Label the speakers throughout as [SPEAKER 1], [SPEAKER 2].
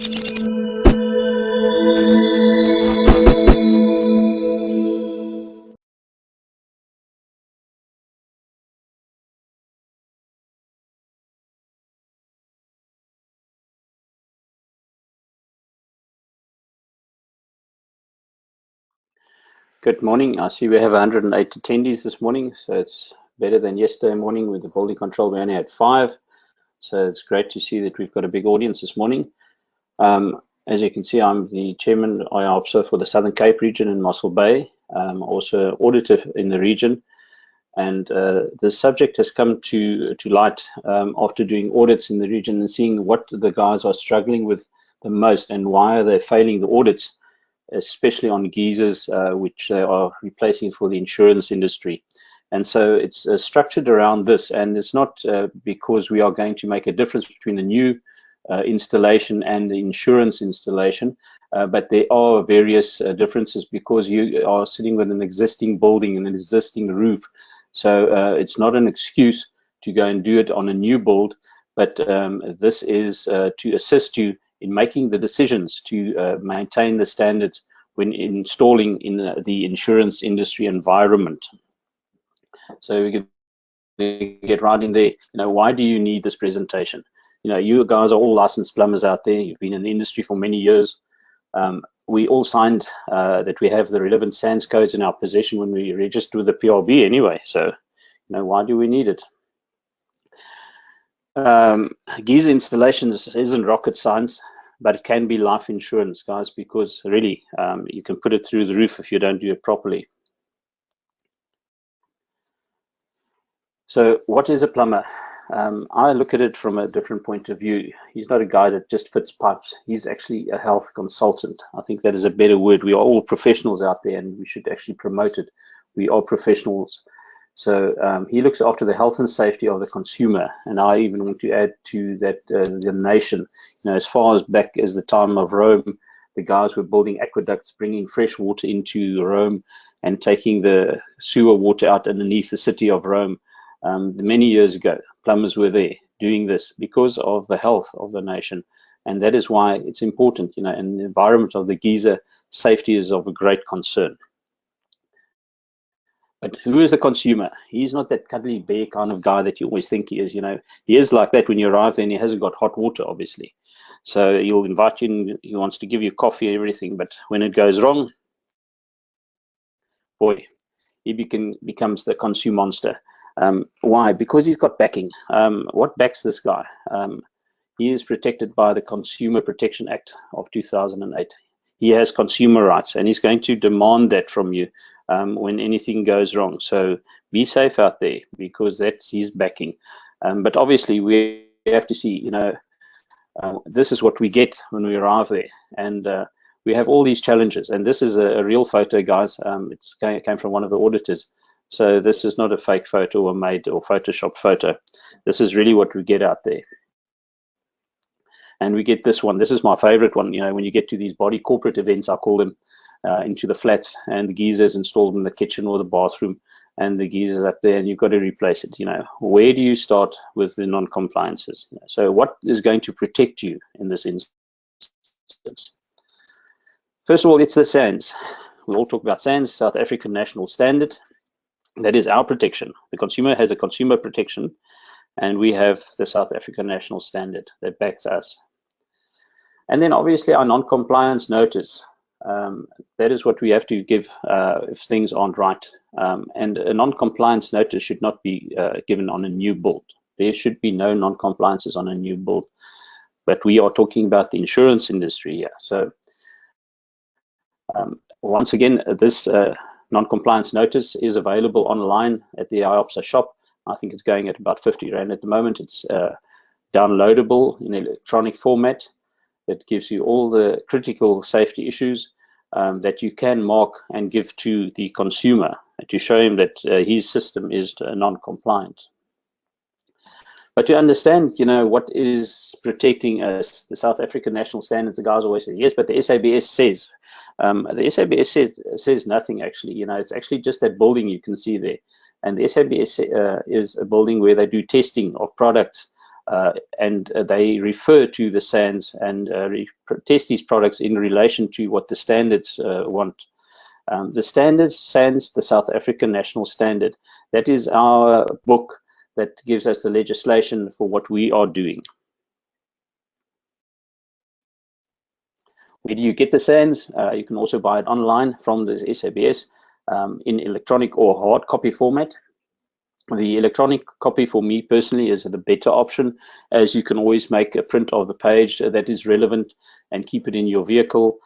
[SPEAKER 1] Good morning. I see we have 108 attendees this morning, so it's better than yesterday morning with the building control. We only had 5, so it's great to see that we've got a big audience this morning. As you can see, I'm the chairman of IOPSA for the Southern Cape region in Mossel Bay. I'm also an auditor in the region, and the subject has come to light after doing audits in the region and seeing what the guys are struggling with the most and why are they failing the audits, especially on geysers, which they are replacing for the insurance industry. And so it's structured around this, and it's not because we are going to make a difference between the new installation and the insurance installation, but there are various differences because you are sitting with an existing building and an existing roof. So it's not an excuse to go and do it on a new build, but this is to assist you in making the decisions to maintain the standards when installing in the insurance industry environment. So we can get right in there. Why do you need this presentation? You guys are all licensed plumbers out there. You've been in the industry for many years. We all signed that we have the relevant SANS codes in our possession when we register with the PRB anyway. So, why do we need it? Geyser installations isn't rocket science, but it can be life insurance, guys, because really you can put it through the roof if you don't do it properly. So what is a plumber? I look at it from a different point of view. He's not a guy that just fits pipes. He's actually a health consultant. I think that is a better word. We are all professionals out there, and we should actually promote it. We are professionals. So he looks after the health and safety of the consumer, and I even want to add to that the nation. As far as back as the time of Rome, the guys were building aqueducts, bringing fresh water into Rome, and taking the sewer water out underneath the city of Rome. Many years ago, plumbers were there doing this because of the health of the nation, and that is why it's important. In the environment of the geyser, safety is of a great concern. But who is the consumer? He's not that cuddly bear kind of guy that you always think he is. He is like that when you arrive there, and he hasn't got hot water, obviously. So he'll invite you in, he wants to give you coffee and everything, but when it goes wrong, boy, he becomes the consume monster. Why? Because he's got backing. What backs this guy? He is protected by the Consumer Protection Act of 2008. He has consumer rights, and he's going to demand that from you when anything goes wrong. So be safe out there, because that's his backing. But obviously we have to see, this is what we get when we arrive there. And we have all these challenges. And this is a real photo, guys. It came from one of the auditors. So this is not a fake photo or made or Photoshop photo. This is really what we get out there. And we get this one. This is my favorite one. When you get to these body corporate events, I call them, into the flats, and the geysers installed in the kitchen or the bathroom, and the geysers up there, and you've got to replace it. Where do you start with the non-compliances? So what is going to protect you in this instance? First of all, it's the SANS. We all talk about SANS, South African National Standard. That is our protection. The consumer has a consumer protection, and we have the South African National Standard that backs us. And then obviously our non-compliance notice. That is what we have to give if things aren't right. And a non-compliance notice should not be given on a new build. There should be no non-compliances on a new build. But we are talking about the insurance industry here. So once again, this non-compliance notice is available online at the IOPSA shop. I think it's going at about 50 Rand at the moment. It's downloadable in electronic format. That gives you all the critical safety issues that you can mark and give to the consumer to show him that his system is non-compliant. But to understand, what is protecting us, the South African National Standards, the guys always say, yes, but the SABS says. The SABS says nothing, actually. It's actually just that building you can see there. And the SABS is a building where they do testing of products and they refer to the SANS and test these products in relation to what the standards want. The standards, SANS, the South African National Standard, that is our book that gives us the legislation for what we are doing. Where do you get the SANS? You can also buy it online from the SABS in electronic or hard copy format. The electronic copy for me personally is the better option, as you can always make a print of the page that is relevant and keep it in your vehicle.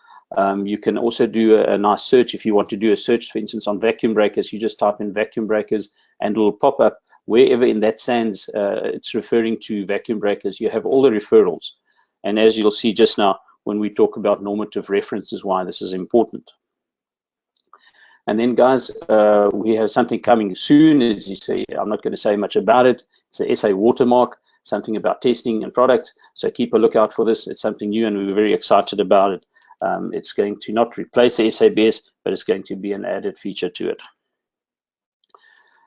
[SPEAKER 1] You can also do a nice search. If you want to do a search, for instance, on vacuum breakers, you just type in vacuum breakers and it will pop up wherever in that SANS it's referring to vacuum breakers. You have all the referrals. And as you'll see just now, when we talk about normative references, why this is important. And then, guys, we have something coming soon. As you see, I'm not going to say much about it. It's the SA watermark, something about testing and products. So keep a lookout for this. It's something new, and we were very excited about it. It's going to not replace the SABS, but it's going to be an added feature to it.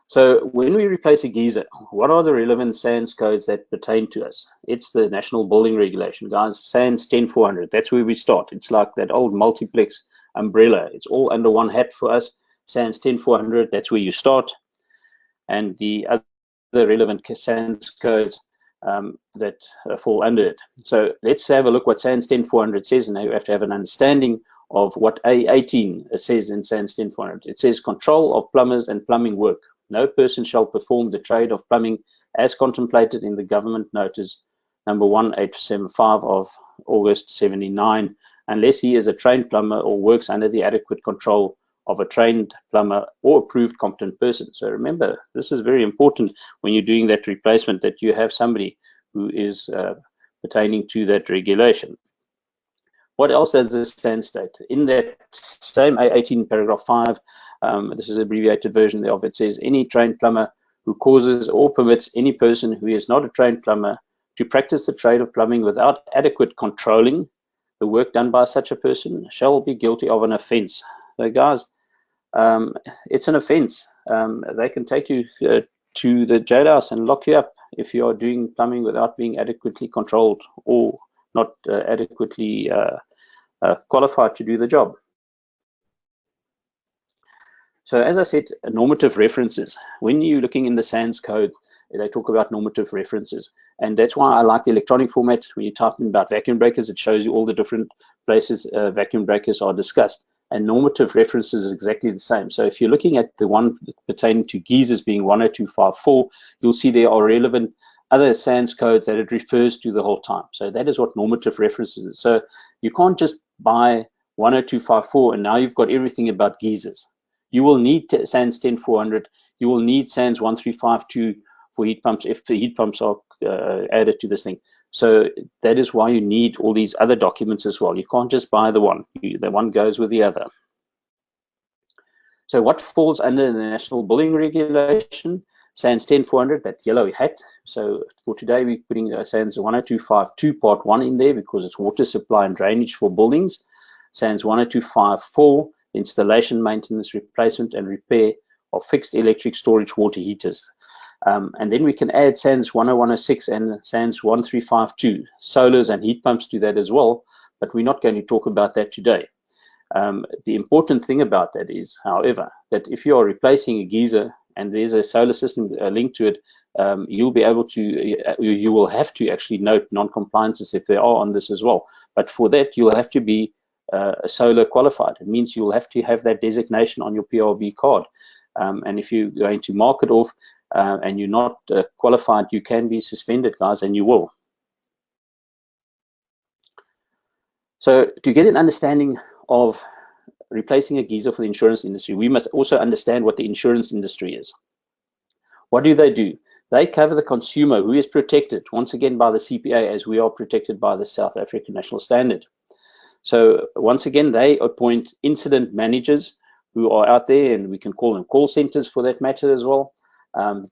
[SPEAKER 1] So when we replace a geyser, what are the relevant SANS codes that pertain to us? It's the National Building Regulation, guys. SANS 10400. That's where we start. It's like that old multiplex umbrella. It's all under one hat for us. SANS 10400. That's where you start. And the other relevant SANS codes that fall under it. So let's have a look what SANS 10400 says, and now you have to have an understanding of what A18 says in SANS 10400. It says control of plumbers and plumbing work. No person shall perform the trade of plumbing as contemplated in the government notice number 1875 of August 79, unless he is a trained plumber or works under the adequate control of a trained plumber or approved competent person. So remember, this is very important when you're doing that replacement, that you have somebody who is pertaining to that regulation. What else does this SANS state? In that same A18 paragraph 5, this is an abbreviated version of it, says any trained plumber who causes or permits any person who is not a trained plumber to practice the trade of plumbing without adequate controlling the work done by such a person shall be guilty of an offense. So guys, it's an offense. They can take you to the jailhouse and lock you up if you are doing plumbing without being adequately controlled or not adequately qualified to do the job. So as I said, normative references. When you're looking in the SANS code, they talk about normative references. And that's why I like the electronic format. When you type in about vacuum breakers, it shows you all the different places vacuum breakers are discussed. And normative references is exactly the same. So if you're looking at the one pertaining to geysers being 10254, you'll see there are relevant other SANS codes that it refers to the whole time. So that is what normative references is. So you can't just buy 10254 and now you've got everything about geysers. You will need SANS 10400. You will need SANS 1352 for heat pumps if the heat pumps are added to this thing. So that is why you need all these other documents as well. You can't just buy the one. The one goes with the other. So what falls under the National Building Regulation? SANS 10400, that yellow hat. So for today, we're putting SANS 10252 part 1 in there because it's water supply and drainage for buildings. SANS 10254, installation, maintenance, replacement, and repair of fixed electric storage water heaters. And then we can add SANS 10106 and SANS 1352, solars and heat pumps to that as well, but we're not going to talk about that today. The important thing about that is, however, that if you are replacing a geyser and there's a solar system linked to it, you'll be able to, you will have to actually note non-compliances if there are on this as well. But for that, you'll have to be solar qualified. It means you'll have to have that designation on your PRB card. And if you're going to mark it off and you're not qualified, you can be suspended, guys, and you will. So to get an understanding of replacing a geyser for the insurance industry, we must also understand what the insurance industry is. What do? They cover the consumer who is protected, once again, by the CPA, as we are protected by the South African National Standard. So once again, they appoint incident managers who are out there, and we can call them call centers for that matter as well,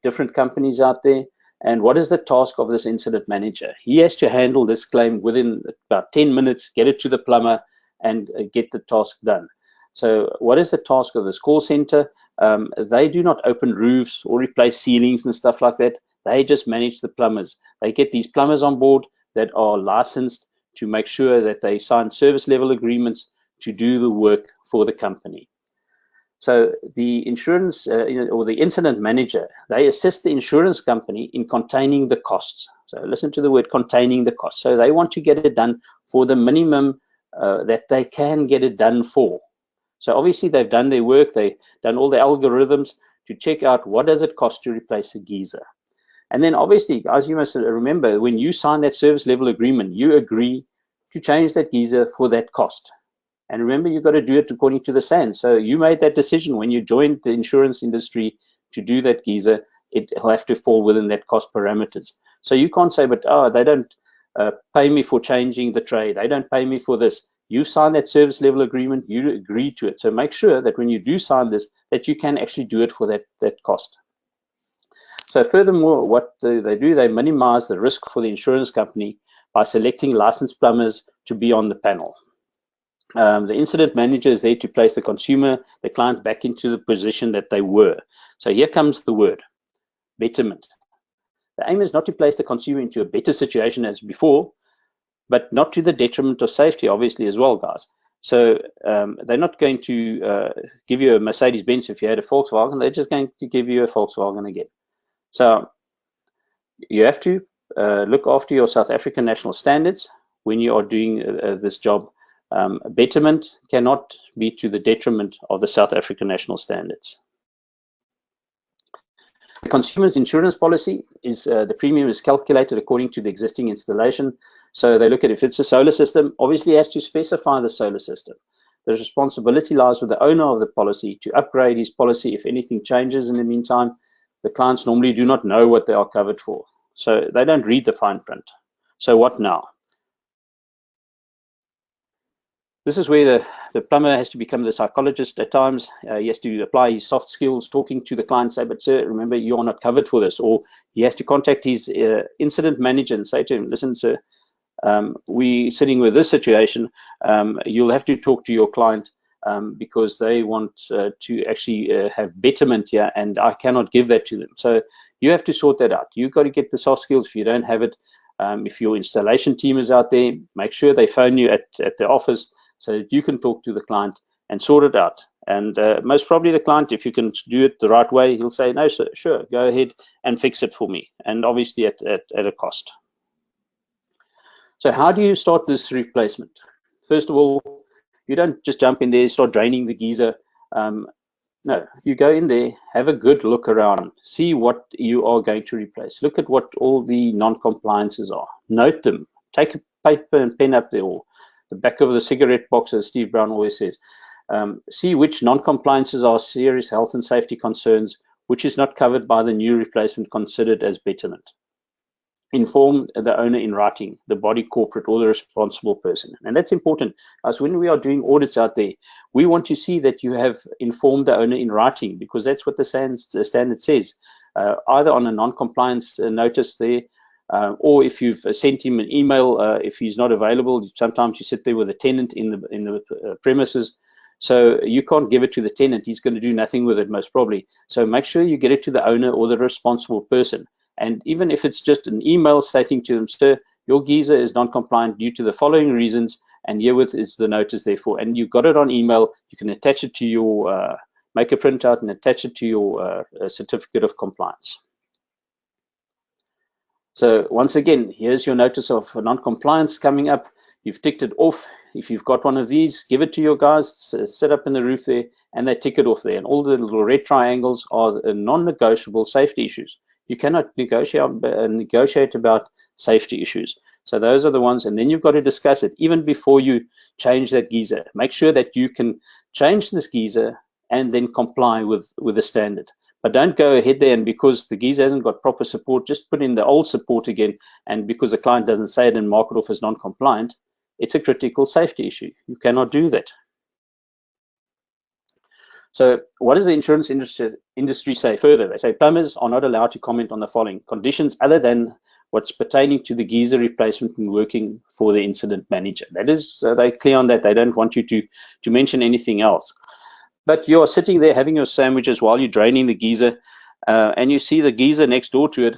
[SPEAKER 1] different companies out there. And what is the task of this incident manager? He has to handle this claim within about 10 minutes, get it to the plumber, and get the task done. So what is the task of this call center? They do not open roofs or replace ceilings and stuff like that. They just manage the plumbers. They get these plumbers on board that are licensed to make sure that they sign service level agreements to do the work for the company. So the insurance or the incident manager, they assist the insurance company in containing the costs. So listen to the word containing the costs. So they want to get it done for the minimum that they can get it done for. So obviously they've done their work, they've done all the algorithms to check out what does it cost to replace a geyser. And then obviously, guys, you must remember, when you sign that service level agreement, you agree to change that geyser for that cost. And remember, you've got to do it according to the SANS. So you made that decision when you joined the insurance industry to do that geyser. It'll have to fall within that cost parameters. So you can't say, but oh, they don't pay me for changing the tray. They don't pay me for this. You sign that service level agreement. You agree to it. So make sure that when you do sign this, that you can actually do it for that cost. So furthermore, what they do, they minimize the risk for the insurance company by selecting licensed plumbers to be on the panel. The incident manager is there to place the consumer, the client, back into the position that they were. So here comes the word, betterment. The aim is not to place the consumer into a better situation as before, but not to the detriment of safety, obviously, as well, guys. So they're not going to give you a Mercedes-Benz if you had a Volkswagen. They're just going to give you a Volkswagen again. So you have to look after your South African national standards when you are doing this job. Betterment cannot be to the detriment of the South African national standards. The consumer's insurance policy is the premium is calculated according to the existing installation. So they look at if it's a solar system, obviously it has to specify the solar system. The responsibility lies with the owner of the policy to upgrade his policy if anything changes in the meantime. The clients normally do not know what they are covered for. So they don't read the fine print. So what now? This is where the plumber has to become the psychologist at times. He has to apply his soft skills, talking to the client, say, but sir, remember, you are not covered for this. Or he has to contact his incident manager and say to him, listen, sir, we sitting with this situation, you'll have to talk to your client because they want to actually have betterment here, and I cannot give that to them. So you have to sort that out. You've got to get the soft skills if you don't have it. If your installation team is out there, make sure they phone you at the office so that you can talk to the client and sort it out. And most probably the client, if you can do it the right way, he'll say, no, sir, sure, go ahead and fix it for me. And obviously at a cost. So how do you start this replacement? First of all, you don't just jump in there, start draining the geyser. No, you go in there, have a good look around, see what you are going to replace. Look at what all the non-compliances are. Note them. Take a paper and pen up there, or the back of the cigarette box, as Steve Brown always says. See which non-compliances are serious health and safety concerns, which is not covered by the new replacement considered as betterment. Inform the owner in writing, the body corporate or the responsible person. And that's important, as when we are doing audits out there, we want to see that you have informed the owner in writing, because that's what the standard says. Either on a non-compliance notice there, or if you've sent him an email, if he's not available, sometimes you sit there with a tenant in the premises. So you can't give it to the tenant. He's going to do nothing with it, most probably. So make sure you get it to the owner or the responsible person. And even if it's just an email stating to them, sir, your geyser is non-compliant due to the following reasons, and herewith is the notice therefore. And you've got it on email. You can attach it to your, make a printout and attach it to your certificate of compliance. So once again, here's your notice of non-compliance coming up. You've ticked it off. If you've got one of these, give it to your guys, set up in the roof there, and they tick it off there. And all the little red triangles are non-negotiable safety issues. You cannot negotiate about safety issues. So those are the ones, and then you've got to discuss it even before you change that geyser. Make sure that you can change this geyser and then comply with the standard. But don't go ahead there, and because the geyser hasn't got proper support, just put in the old support again, and because the client doesn't say it and mark it off as non-compliant, it's a critical safety issue. You cannot do that. So what does the insurance industry say further? They say plumbers are not allowed to comment on the following conditions other than what's pertaining to the geyser replacement and working for the incident manager. That is, they're clear on that. They don't want you to mention anything else. But you're sitting there having your sandwiches while you're draining the geyser. and you see the geyser next door to it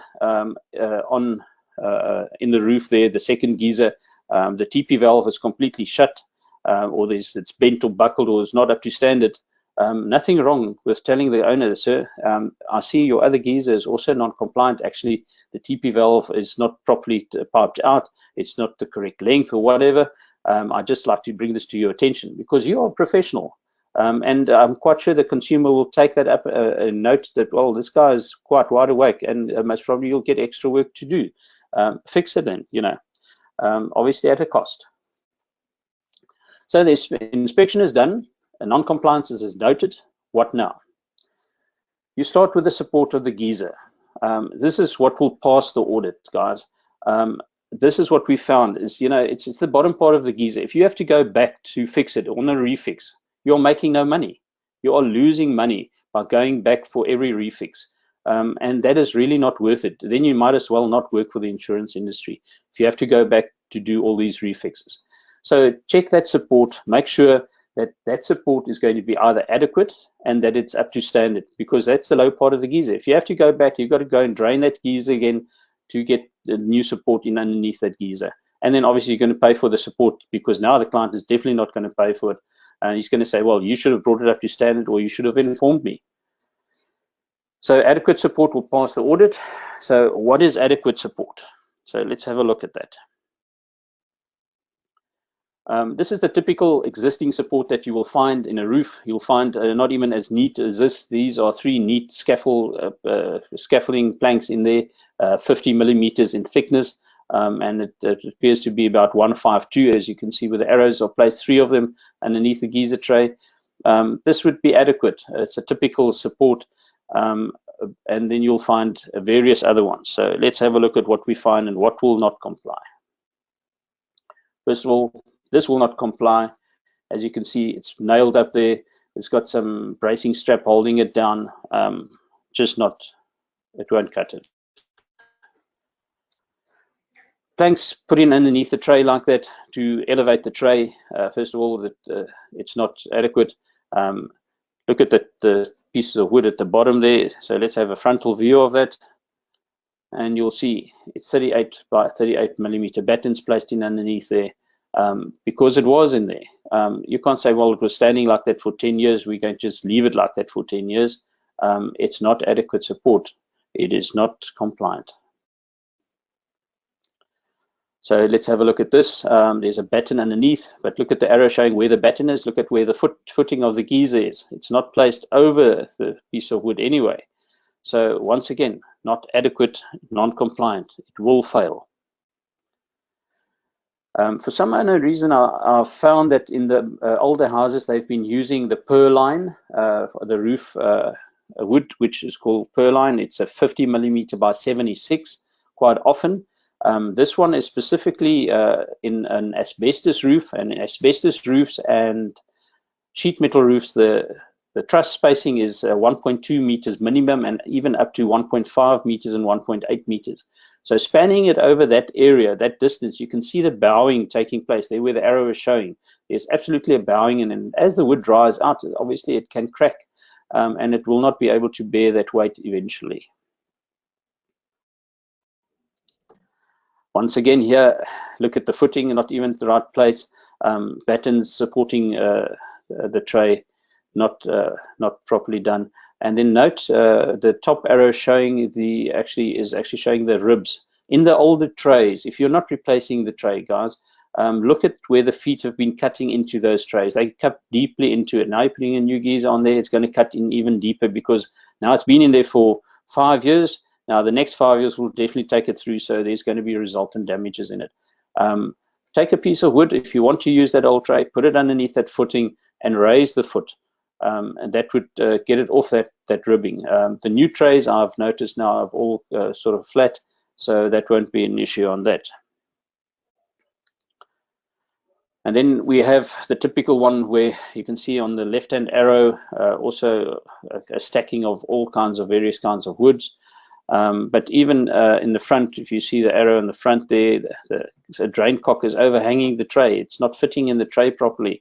[SPEAKER 1] in the roof there, the second geyser. The TP valve is completely shut, or it's bent or buckled or is not up to standard. Nothing wrong with telling the owner, sir, I see your other geyser is also non-compliant. Actually, the TP valve is not properly piped out. It's not the correct length or whatever. I'd just like to bring this to your attention, because you are a professional. And I'm quite sure the consumer will take that up and note that, well, this guy is quite wide awake, and most probably you'll get extra work to do. Fix it then, obviously at a cost. So the inspection is done, a non-compliance is noted. What now? You start with the support of the geyser. This is what will pass the audit, guys. This is what we found is, it's the bottom part of the geyser. If you have to go back to fix it on a refix, you're making no money. You are losing money by going back for every refix. And that is really not worth it. Then you might as well not work for the insurance industry if you have to go back to do all these refixes. So check that support, make sure that support is going to be either adequate and that it's up to standard, because that's the low part of the geyser. If you have to go back, you've got to go and drain that geyser again to get the new support in underneath that geyser. And then obviously you're going to pay for the support, because now the client is definitely not going to pay for it. And he's going to say, well, you should have brought it up to standard, or you should have informed me. So adequate support will pass the audit. So what is adequate support? So let's have a look at that. This is the typical existing support that you will find in a roof. You'll find not even as neat as this. These are 3 neat scaffolding planks in there, 50 millimeters in thickness, and it appears to be about 152, as you can see with the arrows are placed, 3 of them underneath the geyser tray. This would be adequate. It's a typical support, and then you'll find various other ones. So let's have a look at what we find and what will not comply. First of all, this will not comply. As you can see, it's nailed up there. It's got some bracing strap holding it down. It won't cut it. Planks put in underneath the tray like that to elevate the tray. First of all, that it's not adequate. Look at the pieces of wood at the bottom there. So let's have a frontal view of that. And you'll see it's 38 by 38 millimeter battens placed in underneath there. Because it was in there. You can't say, well, it was standing like that for 10 years. We can just leave it like that for 10 years. It's not adequate support. It is not compliant. So let's have a look at this. There's a batten underneath, but look at the arrow showing where the batten is. Look at where the footing of the geyser is. It's not placed over the piece of wood anyway. So once again, not adequate, non-compliant. It will fail. For some unknown reason, I found that in the older houses, they've been using the purline for the roof wood, which is called purline. It's a 50 millimeter by 76 quite often. This one is specifically in an asbestos roof, and in asbestos roofs and sheet metal roofs, the truss spacing is 1.2 meters minimum, and even up to 1.5 meters and 1.8 meters. So spanning it over that area, that distance, you can see the bowing taking place there where the arrow is showing. There's absolutely a bowing, and as the wood dries out, obviously it can crack, and it will not be able to bear that weight eventually. Once again here, look at the footing, not even at the right place. Battens supporting the tray, not properly done. And then note the top arrow showing actually showing the ribs in the older trays. If you're not replacing the tray, guys, look at where the feet have been cutting into those trays. They cut deeply into it. Now you're putting a new geyser on there, it's going to cut in even deeper, because now it's been in there for 5 years. Now the next 5 years will definitely take it through, so there's going to be resultant damages in it. Take a piece of wood, if you want to use that old tray, put it underneath that footing and raise the foot. And that would get it off that ribbing. The new trays I've noticed now are all sort of flat, so that won't be an issue on that. And then we have the typical one where you can see on the left-hand arrow also a stacking of all kinds of various kinds of woods. But even in the front, if you see the arrow in the front there, the drain cock is overhanging the tray. It's not fitting in the tray properly.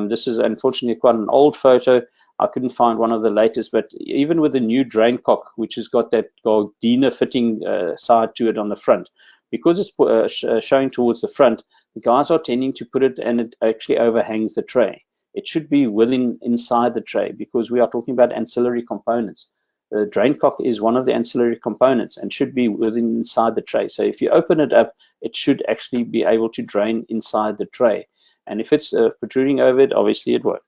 [SPEAKER 1] This is unfortunately quite an old photo. I couldn't find one of the latest, but even with the new drain cock, which has got that Gardena fitting side to it on the front, because it's showing towards the front, the guys are tending to put it and it actually overhangs the tray. It should be inside the tray, because we are talking about ancillary components. The drain cock is one of the ancillary components and should be inside the tray. So if you open it up, it should actually be able to drain inside the tray. And if it's protruding over it, obviously it won't.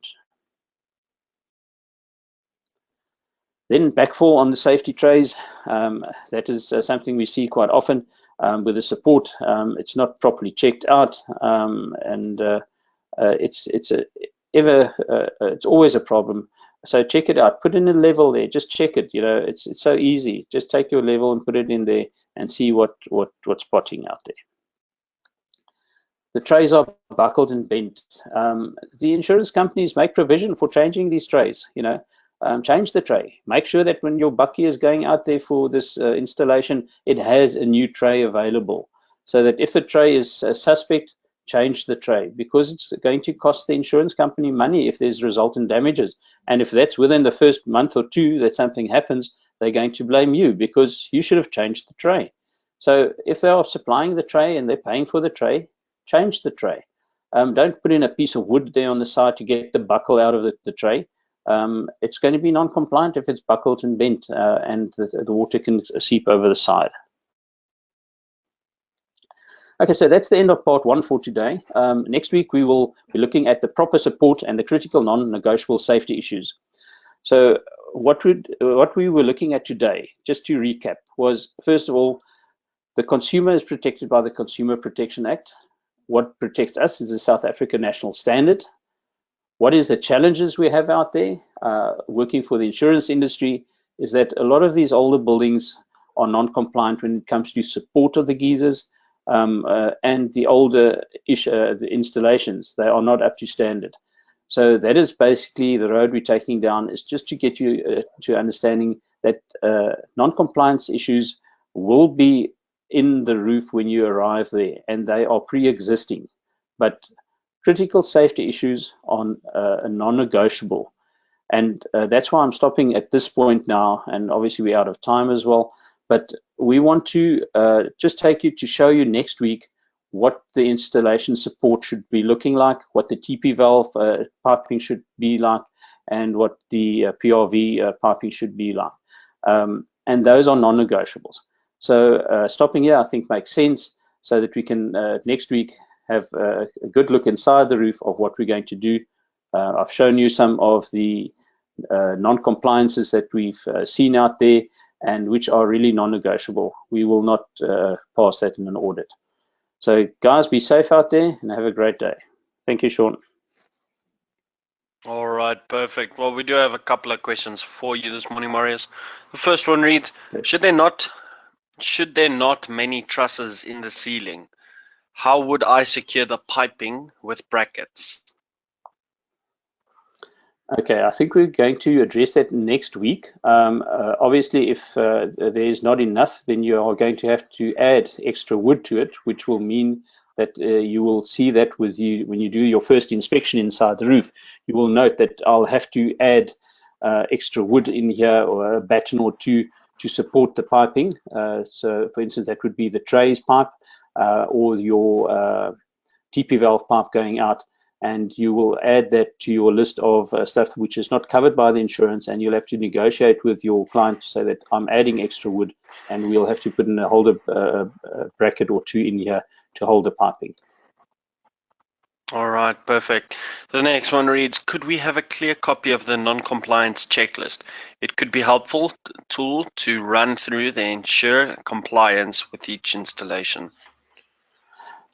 [SPEAKER 1] Then backfall on the safety trays. That is something we see quite often with the support. It's not properly checked out, and it's always a problem. So check it out. Put in a level there. Just check it. You know, it's so easy. Just take your level and put it in there and see what's spotting out there. The trays are buckled and bent. The insurance companies make provision for changing these trays. You know, change the tray. Make sure that when your bucky is going out there for this installation, it has a new tray available, so that if the tray is suspect, change the tray, because it's going to cost the insurance company money if there's resultant damages. And if that's within the first month or two that something happens, they're going to blame you because you should have changed the tray. So if they are supplying the tray and they're paying for the tray, change the tray. Don't put in a piece of wood there on the side to get the buckle out of the tray. It's going to be non-compliant if it's buckled and bent and the water can seep over the side. Okay, so that's the end of part 1 for today. Next week, we will be looking at the proper support and the critical non-negotiable safety issues. So what we were looking at today, just to recap, was, first of all, the consumer is protected by the Consumer Protection Act. What protects us is the South African National Standard. What is the challenges we have out there working for the insurance industry is that a lot of these older buildings are non-compliant when it comes to support of the geysers, and the older the installations, they are not up to standard. So that is basically the road we're taking down, is just to get you to understanding that non-compliance issues will be in the roof when you arrive there, and they are pre-existing. But critical safety issues are non-negotiable. And that's why I'm stopping at this point now, and obviously we're out of time as well. But we want to just take you to show you next week what the installation support should be looking like, what the TP valve piping should be like, and what the PRV piping should be like. And those are non-negotiables. So stopping here, I think, makes sense, so that we can next week have a good look inside the roof of what we're going to do. I've shown you some of the non-compliances that we've seen out there, and which are really non-negotiable. We will not pass that in an audit. So guys, be safe out there and have a great day. Thank you, Sean.
[SPEAKER 2] All right, perfect. Well, we do have a couple of questions for you this morning, Marius. The first one reads, should there not many trusses in the ceiling? How would I secure the piping with brackets?
[SPEAKER 1] Okay, I think we're going to address that next week. Obviously, if there is not enough, then you are going to have to add extra wood to it, which will mean that you will see that with you when you do your first inspection inside the roof. You will note that I'll have to add extra wood in here, or a batten or two, to support the piping. So, for instance, that would be the trays pipe or your TP valve pipe going out. And you will add that to your list of stuff which is not covered by the insurance, and you'll have to negotiate with your client to say that I'm adding extra wood, and we'll have to put in a holder bracket or two in here to hold the piping.
[SPEAKER 2] All right, perfect. The next one reads, could we have a clear copy of the non-compliance checklist? It could be a helpful tool to run through to ensure compliance with each installation.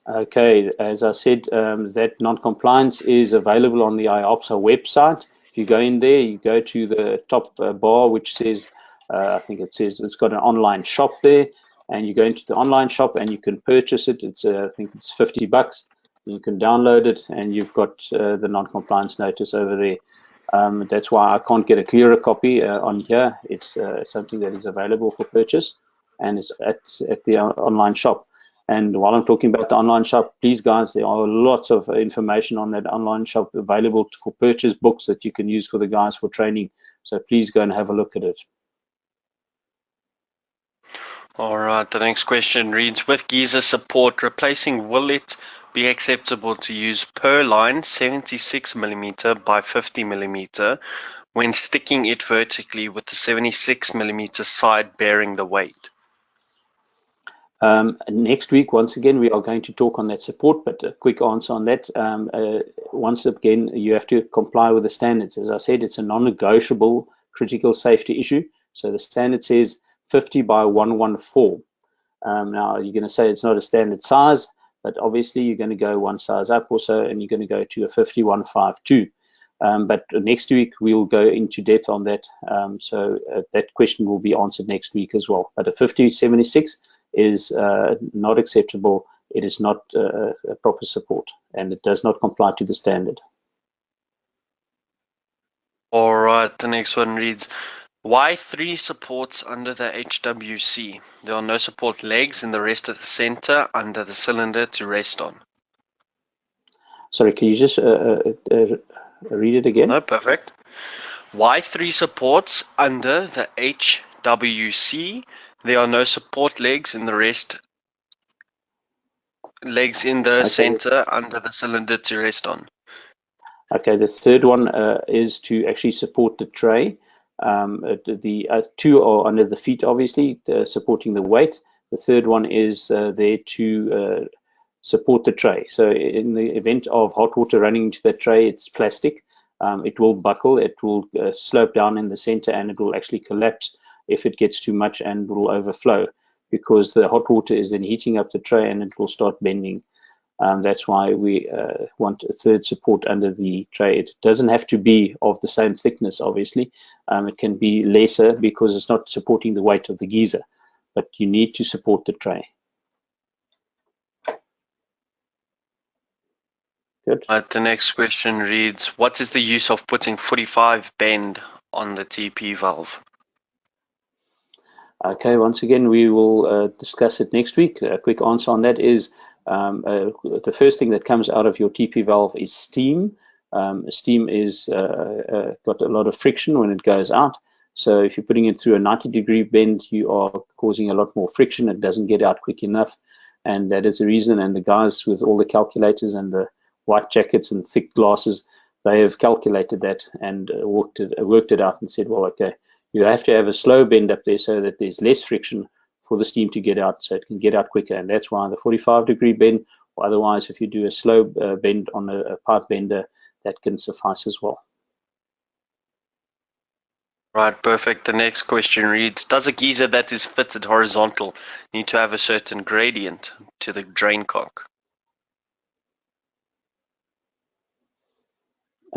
[SPEAKER 1] Okay, as I said, that non-compliance is available on the IOPSA website. If you go in there, you go to the top bar, which says, I think it says it's got an online shop there, and you go into the online shop and you can purchase it. It's I think it's $50. You can download it, and you've got the non-compliance notice over there. That's why I can't get a clearer copy on here. It's something that is available for purchase, and it's at the online shop. And while I'm talking about the online shop, please guys, there are lots of information on that online shop available for purchase, books that you can use for the guys for training. So please go and have a look at it.
[SPEAKER 2] All right, the next question reads, with geyser support replacing, will it be acceptable to use per line 76mm by 50mm when sticking it vertically with the 76mm side bearing the weight?
[SPEAKER 1] Next week, once again, we are going to talk on that support, but a quick answer on that. Once again, you have to comply with the standards. As I said, it's a non-negotiable critical safety issue. So the standard says 50 by 114. Now, you're going to say it's not a standard size, but obviously you're going to go one size up or so, and you're going to go to a 5152. But next week, we'll go into depth on that. So that question will be answered next week as well. But a 5076 is not acceptable. It is not a proper support, and it does not comply to the standard.
[SPEAKER 2] All right, the next one reads, why 3 supports under the HWC? There are no support legs in the rest of the center under the cylinder to rest on.
[SPEAKER 1] Sorry, can you just read it again?
[SPEAKER 2] No, perfect. Why 3 supports under the HWC? There are no support legs in the rest center under the cylinder to rest on. Okay,
[SPEAKER 1] the third one is to actually support the tray. The 2 are under the feet, obviously, supporting the weight. The third one is there to support the tray. So in the event of hot water running into the tray, it's plastic. It will buckle, it will slope down in the center, and it will actually collapse if it gets too much and will overflow, because the hot water is then heating up the tray and it will start bending. That's why we want a third support under the tray. It doesn't have to be of the same thickness, obviously. It can be lesser because it's not supporting the weight of the geyser, but you need to support the tray. Good.
[SPEAKER 2] The next question reads, what is the use of putting 45 bend on the TP valve?
[SPEAKER 1] Okay, once again, we will discuss it next week. A quick answer on that is the first thing that comes out of your TP valve is steam. Steam is got a lot of friction when it goes out. So if you're putting it through a 90-degree bend, you are causing a lot more friction. It doesn't get out quick enough. And that is the reason. And the guys with all the calculators and the white jackets and thick glasses, they have calculated that and worked it out and said, well, okay, you have to have a slow bend up there so that there's less friction for the steam to get out, so it can get out quicker. And that's why the 45-degree bend, or otherwise if you do a slow bend on a pipe bender, that can suffice as well.
[SPEAKER 2] Right, perfect. The next question reads, does a geyser that is fitted horizontal need to have a certain gradient to the drain cock?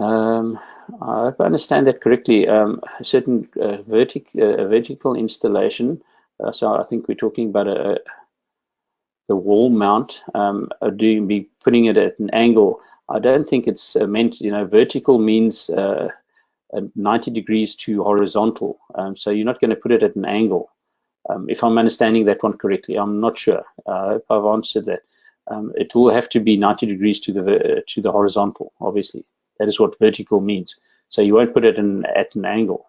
[SPEAKER 1] I hope I understand that correctly. A certain vertical installation, so I think we're talking about the wall mount, do you be putting it at an angle? I don't think it's meant, vertical means 90 degrees to horizontal. So you're not going to put it at an angle. If I'm understanding that one correctly, I'm not sure. I hope I've answered that. It will have to be 90 degrees to the horizontal, obviously. That is what vertical means. So you won't put it at an angle.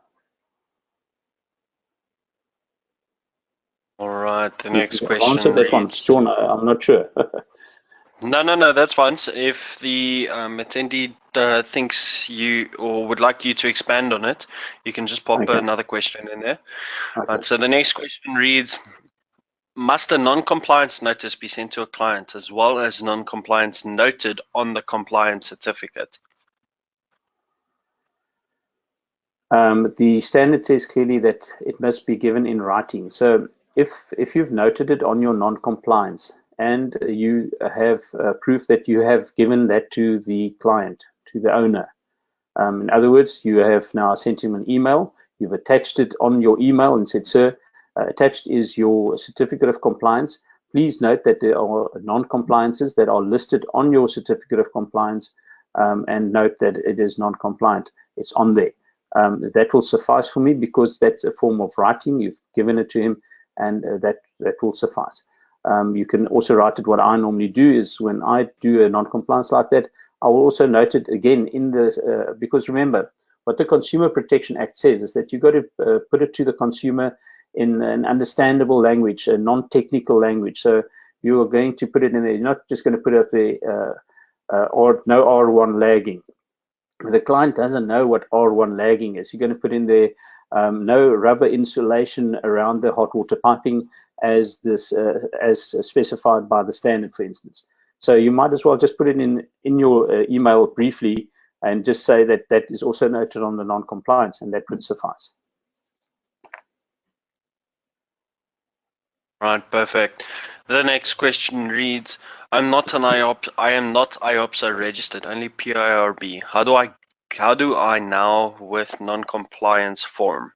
[SPEAKER 2] All right, the next question
[SPEAKER 1] I've answered that one. Sean, I'm not sure.
[SPEAKER 2] No, that's fine. So if the attendee thinks you or would like you to expand on it, you can just pop another question in there.
[SPEAKER 1] Okay.
[SPEAKER 2] Right, so the next question reads, must a non-compliance notice be sent to a client as well as non-compliance noted on the compliance certificate?
[SPEAKER 1] The standard says clearly that it must be given in writing. So if you've noted it on your non-compliance and you have proof that you have given that to the client, to the owner, in other words, you have now sent him an email, you've attached it on your email and said, sir, attached is your certificate of compliance. Please note that there are non-compliances that are listed on your certificate of compliance, and note that it is non-compliant. It's on there. That will suffice for me because that's a form of writing. You've given it to him, and that will suffice. You can also write it. What I normally do is when I do a non-compliance like that, I will also note it again in the, because remember, what the Consumer Protection Act says is that you've got to put it to the consumer in an understandable language, a non-technical language. So you are going to put it in there. You're not just going to put it up there, or no R1 lagging. The client doesn't know what R1 lagging is. You're going to put in there no rubber insulation around the hot water piping as specified by the standard, for instance. So you might as well just put it in your email briefly and just say that that is also noted on the non-compliance, and that would suffice.
[SPEAKER 2] Right, perfect. The next question reads, I am not IOPSA registered, only PIRB. How do I now with non-compliance form?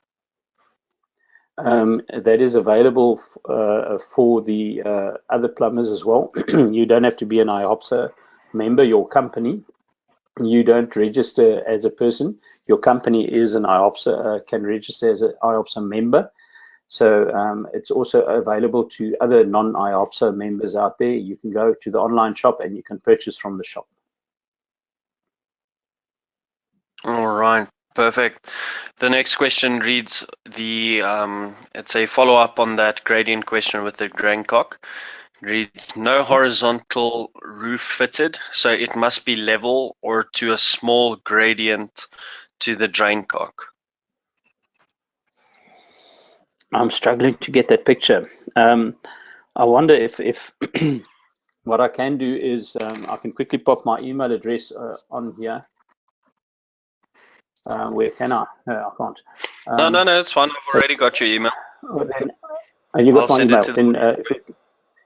[SPEAKER 1] That is available for the other plumbers as well. You don't have to be an IOPSA member. Your company, you don't register as a person. Your company is an IOPSA, can register as an IOPSA member. So it's also available to other non-IOPSA members out there. You can go to the online shop and you can purchase from the shop.
[SPEAKER 2] All right, perfect. The next question reads, it's a follow-up on that gradient question with the drain cock. Reads, no horizontal roof fitted, so it must be level or to a small gradient to the drain cock.
[SPEAKER 1] I'm struggling to get that picture. I wonder if what I can do is I can quickly pop my email address on here. Where can I? No, I can't.
[SPEAKER 2] No, it's fine. I've already got your email.
[SPEAKER 1] You got my email.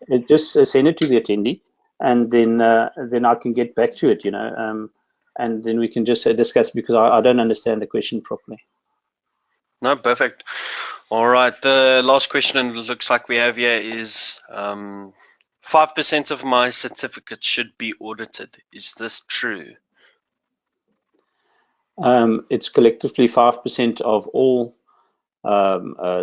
[SPEAKER 1] Then just send it to the attendee, and then I can get back to it, and then we can just discuss, because I don't understand the question properly.
[SPEAKER 2] No, perfect. All right. The last question, and it looks like we have here, is 5% of my certificates should be audited. Is this true?
[SPEAKER 1] It's collectively 5% of all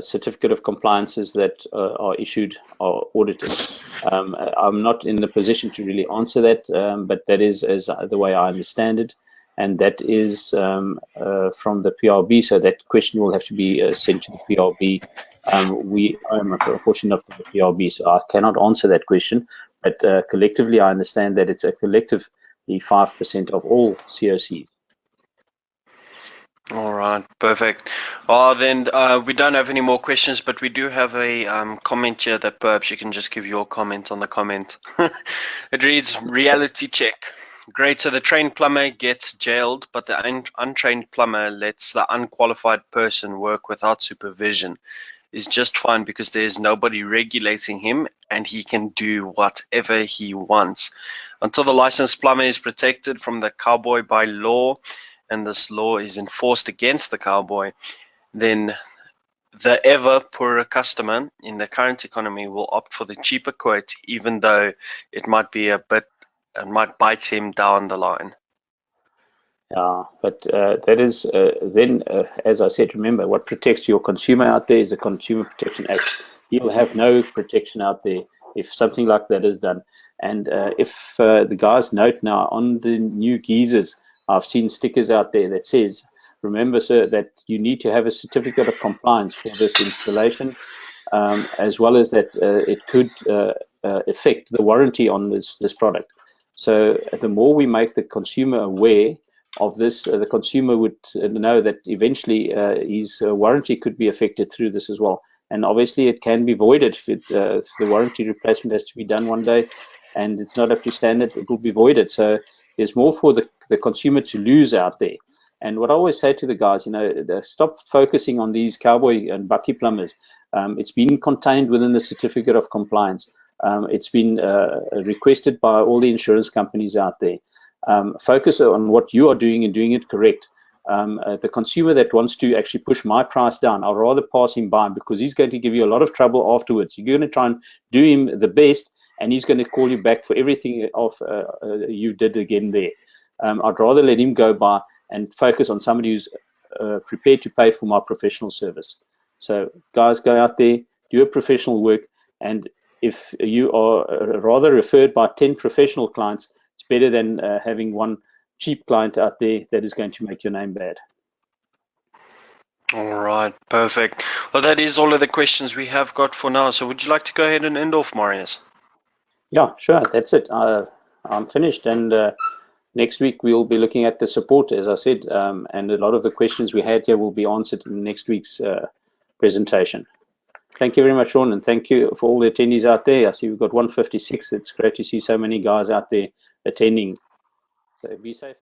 [SPEAKER 1] certificate of compliances that are issued are audited. I'm not in the position to really answer that, but that is as the way I understand it, and that is from the PRB. So that question will have to be sent to the PRB. We are unfortunately not from the PRB, so I cannot answer that question. But collectively, I understand that it's a collectively 5% of all COCs.
[SPEAKER 2] All right, perfect. Then we don't have any more questions, but we do have a comment here that perhaps you can just give your comment on the comment. It reads, reality check. Great, so the trained plumber gets jailed, but the untrained plumber lets the unqualified person work without supervision. Is just fine because there's nobody regulating him and he can do whatever he wants. Until the licensed plumber is protected from the cowboy by law, and this law is enforced against the cowboy, then the ever poorer customer in the current economy will opt for the cheaper quote, even though it might be it might bite him down the line.
[SPEAKER 1] Yeah, but that is then, as I said, remember, what protects your consumer out there is the Consumer Protection Act. You'll have no protection out there if something like that is done. And if the guys note now on the new geysers, I've seen stickers out there that says, remember, sir, that you need to have a certificate of compliance for this installation, as well as that it could affect the warranty on this product. So the more we make the consumer aware of this, the consumer would know that eventually his warranty could be affected through this as well. And obviously it can be voided if the warranty replacement has to be done one day and it's not up to standard, it will be voided. So there's more for the consumer to lose out there. And what I always say to the guys, stop focusing on these cowboy and bucky plumbers. It's been contained within the certificate of compliance. It's been requested by all the insurance companies out there. Focus on what you are doing and doing it correct. The consumer that wants to actually push my price down, I'll rather pass him by, because he's going to give you a lot of trouble afterwards. You're going to try and do him the best, and he's going to call you back for everything you did again there. I'd rather let him go by and focus on somebody who's prepared to pay for my professional service. So guys, go out there, do a professional work, and if you are rather referred by 10 professional clients, it's better than having one cheap client out there that is going to make your name bad.
[SPEAKER 2] All right, perfect. Well, that is all of the questions we have got for now. So would you like to go ahead and end off, Marius?
[SPEAKER 1] Yeah, sure. That's it. I'm finished. And next week we'll be looking at the support, as I said, and a lot of the questions we had here will be answered in next week's presentation. Thank you very much, Sean, and thank you for all the attendees out there. I see we've got 156. It's great to see so many guys out there attending. So be safe.